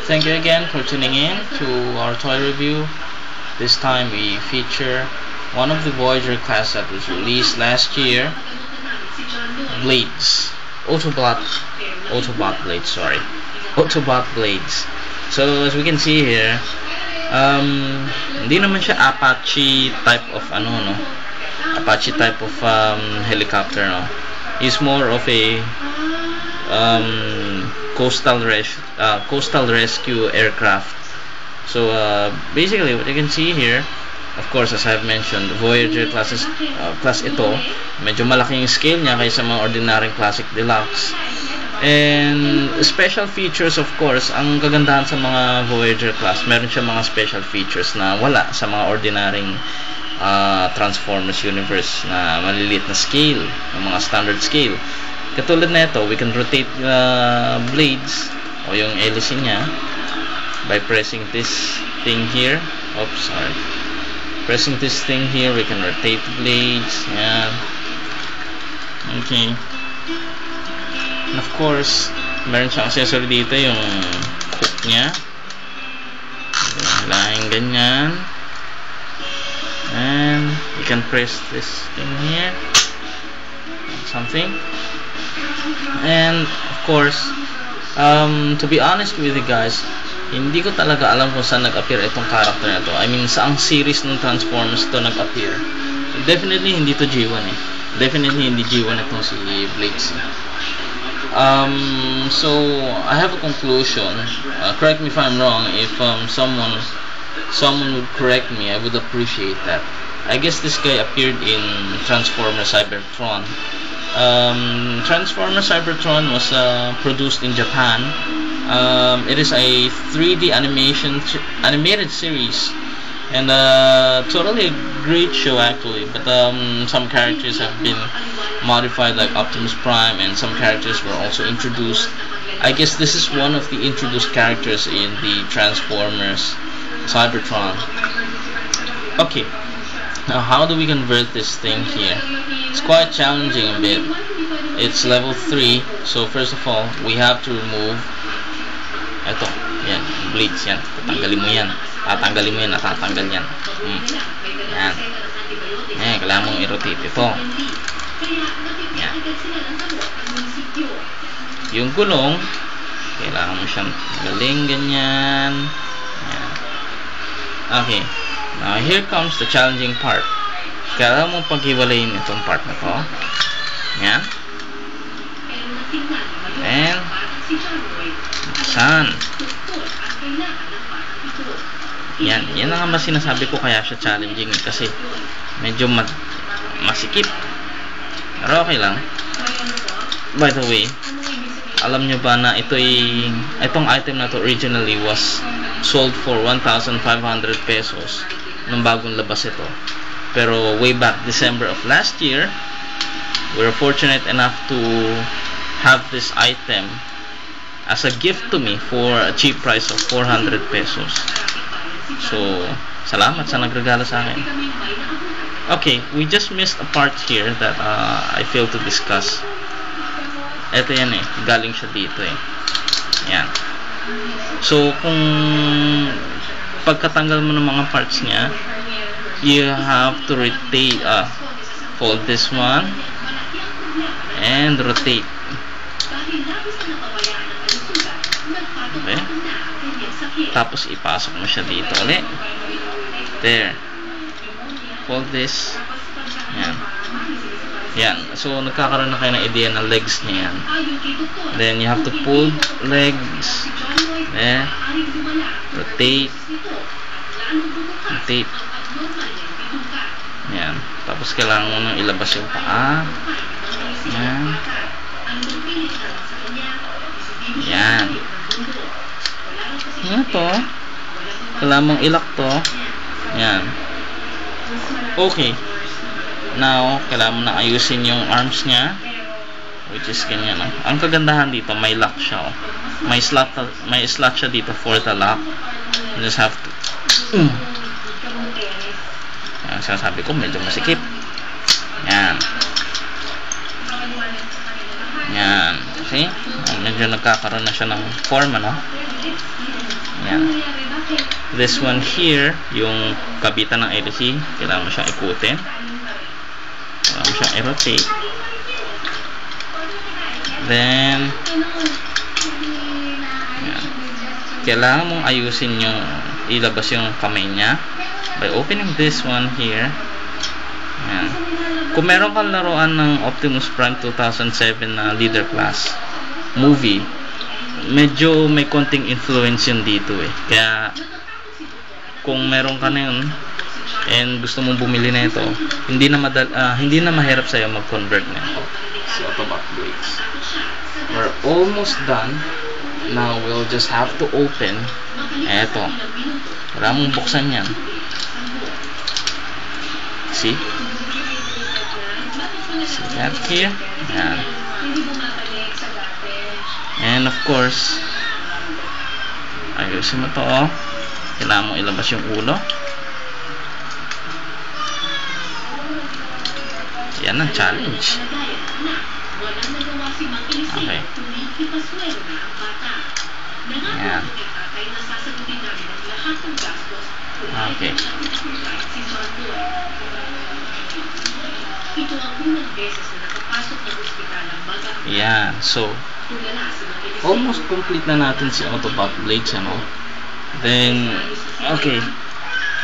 Thank you again for tuning in to our toy review. This time we feature one of the Voyager class that was released last year, Blades. Autobot Blades, sorry. Autobot Blades. So as we can see here, hindi naman siya Apache type of Apache type of helicopter, no. He's more of a coastal rescue aircraft. So basically what you can see here, of course, as I've mentioned, Voyager class ito, medyo malaking scale niya kaysa mga ordinaryong Classic Deluxe. And special features, of course, ang kagandahan sa mga Voyager class, meron siya mga special features na wala sa mga ordinaryong Transformers universe na maliliit na scale, ng mga standard scale. Katulad na ito, we can rotate blades o yung hélice niya by pressing this thing here. Oops, sorry. Pressing this thing here, we can rotate the blades. Yan. Okay. And of course, meron siyang accessory dito, yung hook niya. Hilahin ganyan. And you can press this thing here. Something. And of course, to be honest with you guys, hindi ko talaga alam kung saan nag-appear itong character na to. I mean, saang series ng Transformers to nag-appear. Definitely hindi to G1 eh. Definitely hindi G1 itong si Blades. So I have a conclusion. Correct me if I'm wrong. If someone would correct me, I would appreciate that. I guess this guy appeared in Transformers Cybertron. Transformers Cybertron was produced in Japan. It is a 3D animated series, and totally a great show actually. But some characters have been modified, like Optimus Prime, and some characters were also introduced. I guess this is one of the introduced characters in the Transformers Cybertron. Okay, now how do we convert this thing here? It's quite challenging a bit. It's level 3, so first of all, we have to remove ito, yan, blades yan. Tatanggalin mo yan. Tatanggalin mo yan, natatanggal yan. Yan. Yan, kailangan mong i-rotate ito. Yan. Yung gulong, kailangan mo siyang galing ganyan. Yan. Okay. Now, here comes the challenging part. Kailangan mong paghiwalayin itong part na to. Yan. And saan? Yan ang nga sinasabi ko kaya siya challenging kasi medyo masikip. Pero okay lang. By the way, alam nyo ba na itong item na to originally was sold for 1,500 pesos nung bagong labas ito. Pero way back December of last year, we were fortunate enough to have this item as a gift to me for a cheap price of 400 pesos. So, salamat sa nagregalo sa akin. Okay, we just missed a part here that I failed to discuss. Ito yan eh, galing siya dito eh. Yan. So, kung pagkatanggal mo ng mga parts niya, you have to rotate, fold this one and rotate. Okay. Tapos ipasok mo siya dito ulit. There. Fold this. Yan. Yan. So nagkakaroon na kayo ng idea ng legs niya yan. Then you have to pull legs. There. Rotate. Rotate. Yan. Tapos kailangan mo nang ilabas yung paa. Yan. Yan. Ito. Kailangan mong ilak to. Yan. Okay. Now, kailangan mo na ayusin yung arms niya. Which is ganyan. Ang kagandahan dito, may lock siya. May slot siya dito for the lock. You just have to yan, sinasabi ko, medyo masikip. Yan. Yan. Okay? medyo nagkakaroon na siya ng form, ano? Yan. This one here, yung kabitan ng LC, kailangan mo siyang ikutin. Kailangan mo siyang i-rotate. Then, yan. Kailangan mong ayusin yung, ilabas yung kamay niya by opening this one here. Yan. Kung meron kang laruan ng Optimus Prime 2007 na leader class movie, medyo may konting influence yun dito eh. Kaya kung meron ka na yun and gusto mong bumili na ito, hindi na mahirap sa'yo mag-convert na ito. So, Autobot Blades. We're almost done. Now, we'll just have to open. Eto. Wala mong buksan yan. See? See that here? Yan. And of course, ayusin mo to, oh. Kailangan mo ilabas yung ulo. Yan ang challenge. Okay. Yan. Okay. Yan. So, almost complete na natin si Autobot Blades, ano? Then, okay.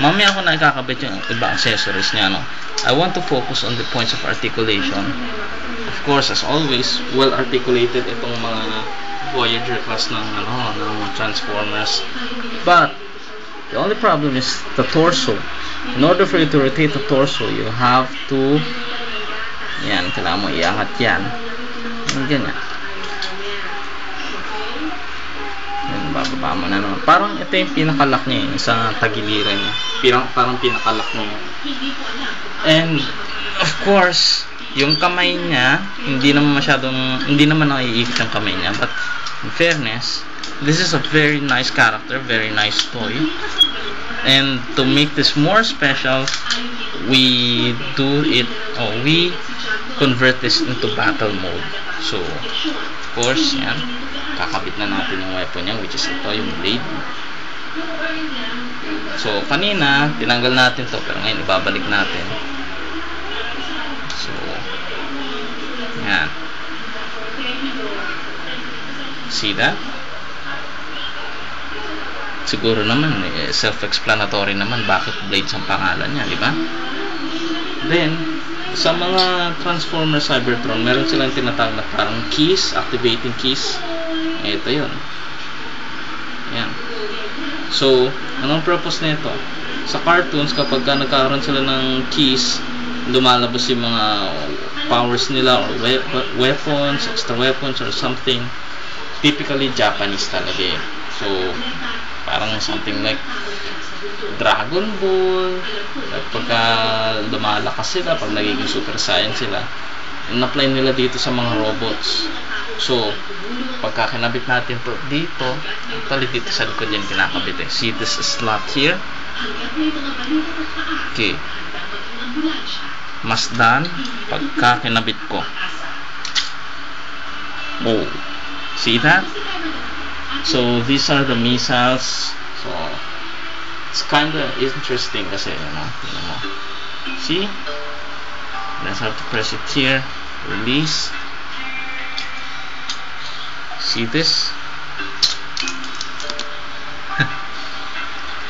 Mamaya ako na ikakabit yung iba accessories niya, no? I want to focus on the points of articulation. Of course, as always, well articulated itong mga Voyager class ng Transformers. But the only problem is the torso. In order for you to rotate the torso, you have to, yan, kailangan mo iangat yan. Ganyan. Bababa mo na naman. Parang ito yung pinakalock niya, yung sa tagiliran niya. Parang pinakalock niya. And of course, yung kamay niya, hindi naman naiikot yung kamay niya. But in fairness, this is a very nice character, very nice toy. And to make this more special, we convert this into battle mode. So, of course, yan. Kakabit na natin yung weapon niya, which is ito, yung blade. So, kanina, tinanggal natin to, pero ngayon ibabalik natin. So, yan. See that? Siguro naman, self-explanatory naman bakit Blades ang pangalan niya, di ba? Then, sa mga Transformer Cybertron, meron silang tinatawag na parang keys, activating keys. Ito yun. Yan. So, anong purpose nito? Sa cartoons, kapag nagkaroon sila ng keys, lumalabas yung mga powers nila or weapons, extra weapons or something. Typically Japanese talaga eh. So, parang something like Dragon Ball. At pagka lumalakas sila, pag nagiging super saiyan sila, in-apply nila dito sa mga robots. So, pagka kinabit natin to dito, actually dito sa likod yan kinakabit eh. See this slot here? Okay. Mas done pagka kinabit ko. Oh. See that? So, these are the missiles. So, it's kinda interesting kasi, see? Let's have to press it here. Release. See this?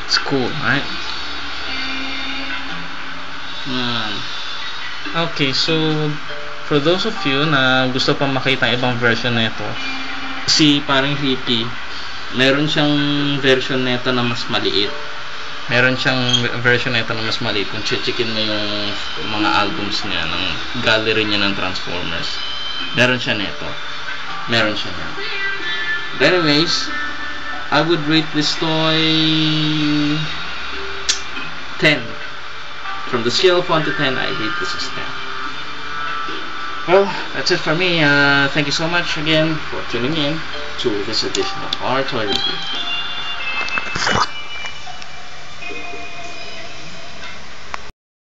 It's cool, right? Okay, so for those of you na gusto pa makita ang ibang version na ito, si parang Ricky, meron siyang version nito na mas maliit. Meron siyang version nito na mas maliit kung chichikin mo yung mga albums niya ng gallery niya ng Transformers. Meron siya nito. Meron siya niya. But anyways, I would rate this toy 10. From the scale of 1 to 10, I rate this as 10. Well, that's it for me. Thank you so much again for tuning in to this edition of our toy review.